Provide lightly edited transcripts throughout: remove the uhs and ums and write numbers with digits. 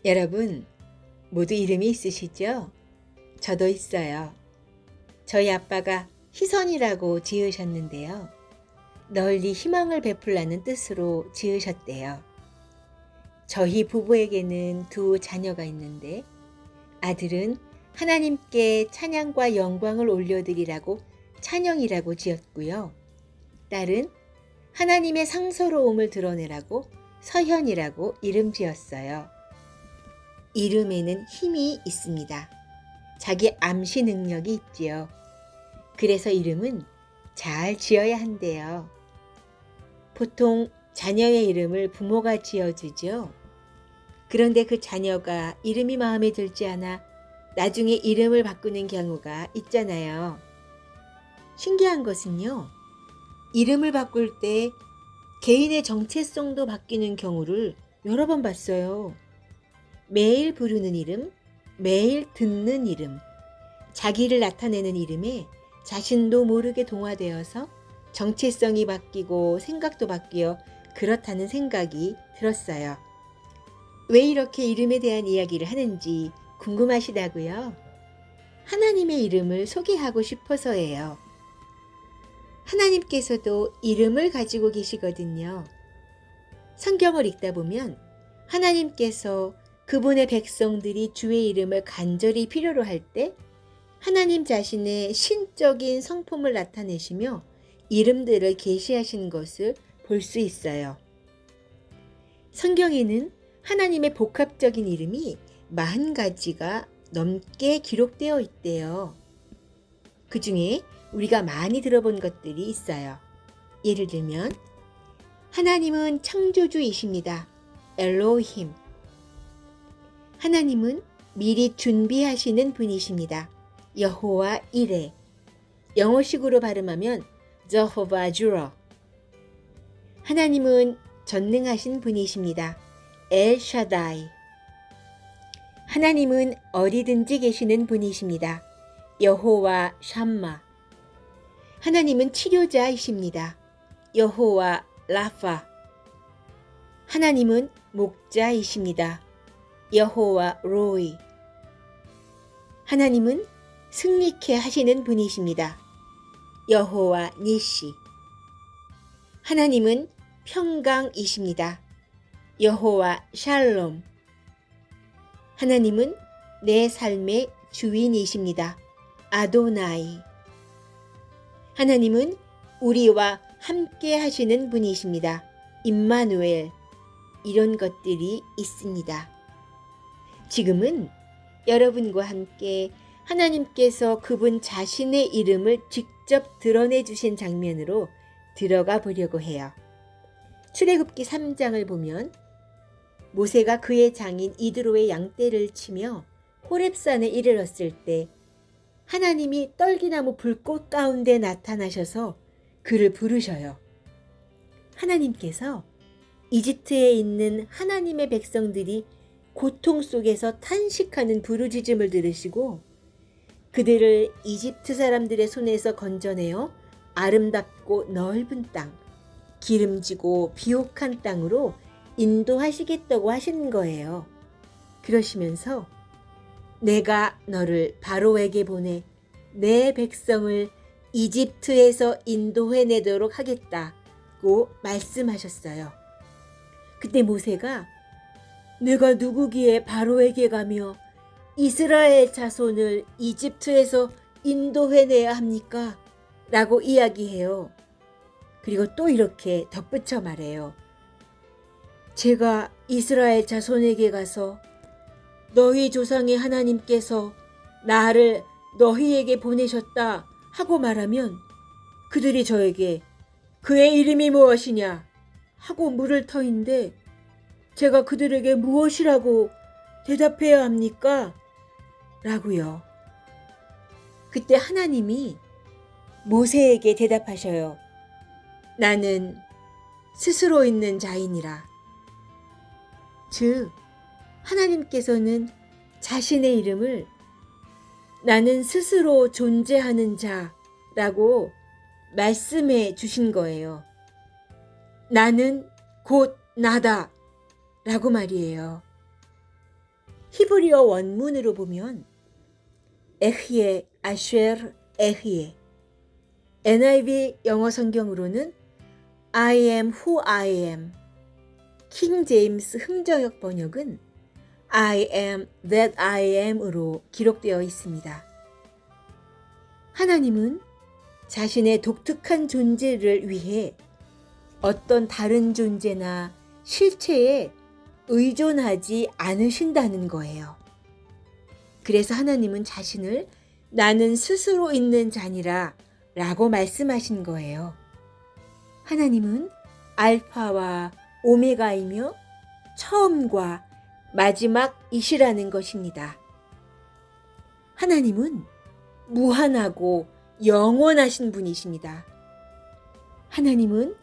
여러분, 모두 이름이 있으시죠? 저도 있어요. 저희 아빠가 희선이라고 지으셨는데요. 널리 희망을 베풀라는 뜻으로 지으셨대요. 저희 부부에게는 두 자녀가 있는데 아들은 하나님께 찬양과 영광을 올려드리라고 찬영이라고 지었고요. 딸은 하나님의 상서로움을 드러내라고 서현이라고 이름 지었어요. 이름에는 힘이 있습니다. 자기 암시 능력이 있지요. 그래서 이름은 잘 지어야 한대요. 보통 자녀의 이름을 부모가 지어주죠. 그런데 그 자녀가 이름이 마음에 들지 않아 나중에 이름을 바꾸는 경우가 있잖아요. 신기한 것은요. 이름을 바꿀 때 개인의 정체성도 바뀌는 경우를 여러 번 봤어요. 매일 부르는 이름, 매일 듣는 이름, 자기를 나타내는 이름에 자신도 모르게 동화되어서 정체성이 바뀌고 생각도 바뀌어 그렇다는 생각이 들었어요. 왜 이렇게 이름에 대한 이야기를 하는지 궁금하시다고요? 하나님의 이름을 소개하고 싶어서예요. 하나님께서도 이름을 가지고 계시거든요. 성경을 읽다 보면 하나님께서 그분의 백성들이 주의 이름을 간절히 필요로 할 때 하나님 자신의 신적인 성품을 나타내시며 이름들을 계시하신 것을 볼 수 있어요. 성경에는 하나님의 복합적인 이름이 40가지가 넘게 기록되어 있대요. 그 중에 우리가 많이 들어본 것들이 있어요. 예를 들면 하나님은 창조주이십니다. 엘로힘. 하나님은 미리 준비하시는 분이십니다. 여호와 이레. 영어식으로 발음하면 저호바 주러. 하나님은 전능하신 분이십니다. 엘 샤다이. 하나님은 어디든지 계시는 분이십니다. 여호와 샴마. 하나님은 치료자이십니다. 여호와 라파. 하나님은 목자이십니다. 여호와 로이. 하나님은 승리케 하시는 분이십니다. 여호와 니시. 하나님은 평강이십니다. 여호와 샬롬. 하나님은 내 삶의 주인이십니다. 아도나이. 하나님은 우리와 함께 하시는 분이십니다. 임마누엘. 이런 것들이 있습니다. 지금은 여러분과 함께 하나님께서 그분 자신의 이름을 직접 드러내 주신 장면으로 들어가 보려고 해요. 출애굽기 3장을 보면 모세가 그의 장인 이드로의 양떼를 치며 호렙산에 이르렀을 때 하나님이 떨기나무 불꽃 가운데 나타나셔서 그를 부르셔요. 하나님께서 이집트에 있는 하나님의 백성들이 고통 속에서 탄식하는 부르짖음을 들으시고 그들을 이집트 사람들의 손에서 건져내어 아름답고 넓은 땅, 기름지고 비옥한 땅으로 인도하시겠다고 하시는 거예요. 그러시면서 내가 너를 바로에게 보내 내 백성을 이집트에서 인도해내도록 하겠다고 말씀하셨어요. 그때 모세가 내가 누구기에 바로에게 가며 이스라엘 자손을 이집트에서 인도해내야 합니까? 라고 이야기해요. 그리고 또 이렇게 덧붙여 말해요. 제가 이스라엘 자손에게 가서 너희 조상의 하나님께서 나를 너희에게 보내셨다 하고 말하면 그들이 저에게 그의 이름이 무엇이냐 하고 물을 터인데 제가 그들에게 무엇이라고 대답해야 합니까? 라고요. 그때 하나님이 모세에게 대답하셔요. 나는 스스로 있는 자이니라. 즉 하나님께서는 자신의 이름을 나는 스스로 존재하는 자라고 말씀해 주신 거예요. 나는 곧 나다 라고 말이에요. 히브리어 원문으로 보면 에히에 아쉐르 에히에, NIV 영어 성경으로는 I am who I am, 킹 제임스 흥정역 번역은 I am that I am으로 기록되어 있습니다. 하나님은 자신의 독특한 존재를 위해 어떤 다른 존재나 실체에 의존하지 않으신다는 거예요. 그래서 하나님은 자신을 나는 스스로 있는 자니라 라고 말씀하신 거예요. 하나님은 알파와 오메가이며 처음과 마지막이시라는 것입니다. 하나님은 무한하고 영원하신 분이십니다. 하나님은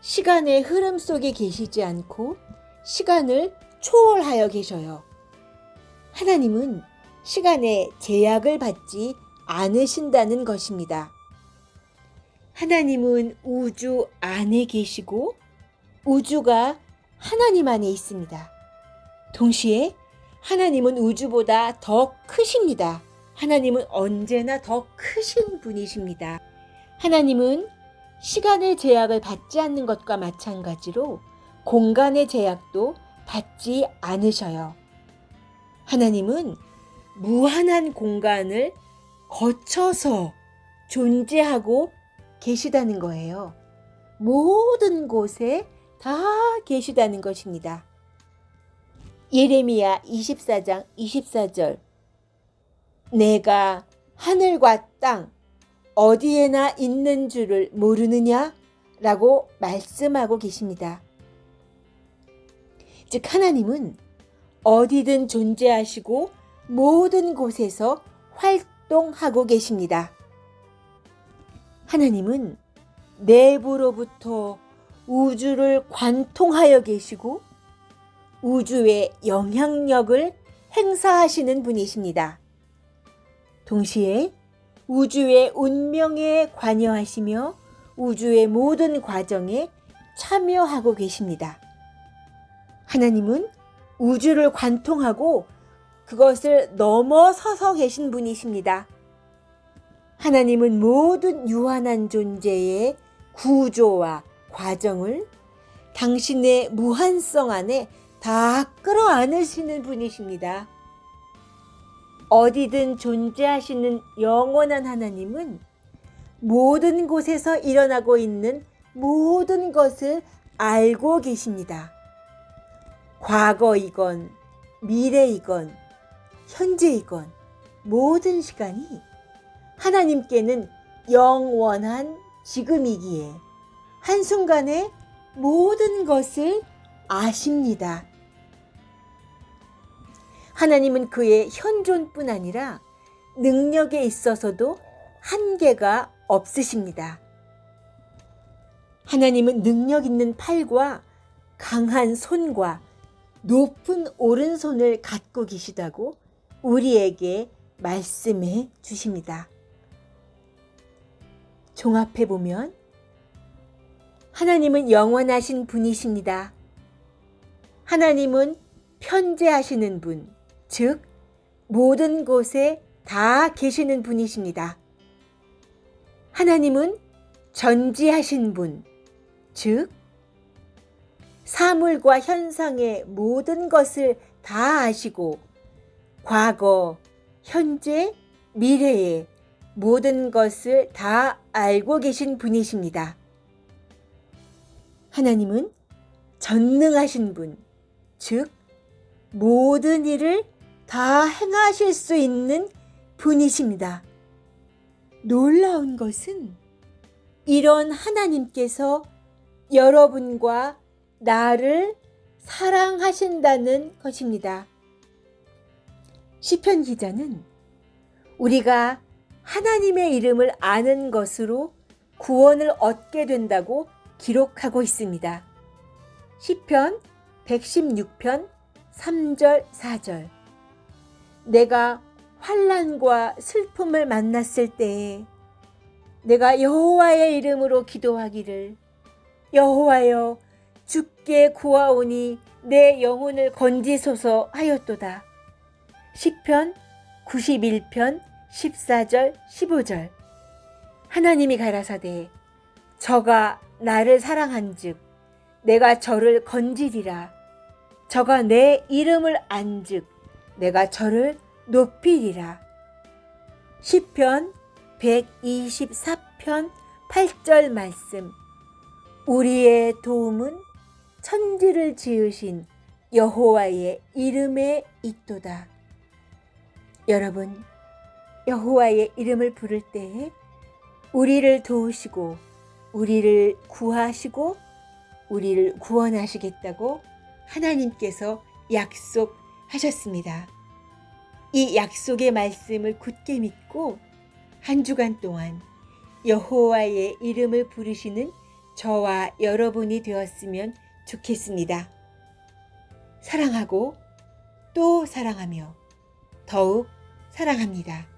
시간의 흐름 속에 계시지 않고 시간을 초월하여 계셔요. 하나님은 시간에 제약을 받지 않으신다는 것입니다. 하나님은 우주 안에 계시고 우주가 하나님 안에 있습니다. 동시에 하나님은 우주보다 더 크십니다. 하나님은 언제나 더 크신 분이십니다. 하나님은 시간의 제약을 받지 않는 것과 마찬가지로 공간의 제약도 받지 않으셔요. 하나님은 무한한 공간을 거쳐서 존재하고 계시다는 거예요. 모든 곳에 다 계시다는 것입니다. 예레미야 24장 24절, 내가 하늘과 땅 어디에나 있는 줄을 모르느냐? 라고 말씀하고 계십니다. 즉 하나님은 어디든 존재하시고 모든 곳에서 활동하고 계십니다. 하나님은 내부로부터 우주를 관통하여 계시고 우주의 영향력을 행사하시는 분이십니다. 동시에 우주의 운명에 관여하시며 우주의 모든 과정에 참여하고 계십니다. 하나님은 우주를 관통하고 그것을 넘어서서 계신 분이십니다. 하나님은 모든 유한한 존재의 구조와 과정을 당신의 무한성 안에 다 끌어안으시는 분이십니다. 어디든 존재하시는 영원한 하나님은 모든 곳에서 일어나고 있는 모든 것을 알고 계십니다. 과거이건 미래이건 현재이건 모든 시간이 하나님께는 영원한 지금이기에 한순간에 모든 것을 아십니다. 하나님은 그의 현존뿐 아니라 능력에 있어서도 한계가 없으십니다. 하나님은 능력 있는 팔과 강한 손과 높은 오른손을 갖고 계시다고 우리에게 말씀해 주십니다. 종합해 보면 하나님은 영원하신 분이십니다. 하나님은 편재하시는 분, 즉 모든 곳에 다 계시는 분이십니다. 하나님은 전지하신 분, 즉 사물과 현상의 모든 것을 다 아시고 과거, 현재, 미래의 모든 것을 다 알고 계신 분이십니다. 하나님은 전능하신 분, 즉 모든 일을 다 행하실 수 있는 분이십니다. 놀라운 것은 이런 하나님께서 여러분과 나를 사랑하신다는 것입니다. 시편 기자는 우리가 하나님의 이름을 아는 것으로 구원을 얻게 된다고 기록하고 있습니다. 시편 116편 3절 4절, 내가 환난과 슬픔을 만났을 때에 내가 여호와의 이름으로 기도하기를 여호와여 주께 구하오니 내 영혼을 건지소서 하였도다. 시편 91편 14절 15절. 하나님이 가라사대 저가 나를 사랑한즉 내가 저를 건지리라. 저가 내 이름을 안즉 내가 저를 높이리라. 시편 124편 8절 말씀. 우리의 도움은 천지를 지으신 여호와의 이름에 있도다. 여러분, 여호와의 이름을 부를 때에 우리를 도우시고 우리를 구하시고 우리를 구원하시겠다고 하나님께서 약속하셨습니다. 이 약속의 말씀을 굳게 믿고 한 주간 동안 여호와의 이름을 부르시는 저와 여러분이 되었으면 좋겠습니다. 사랑하고 또 사랑하며 더욱 사랑합니다.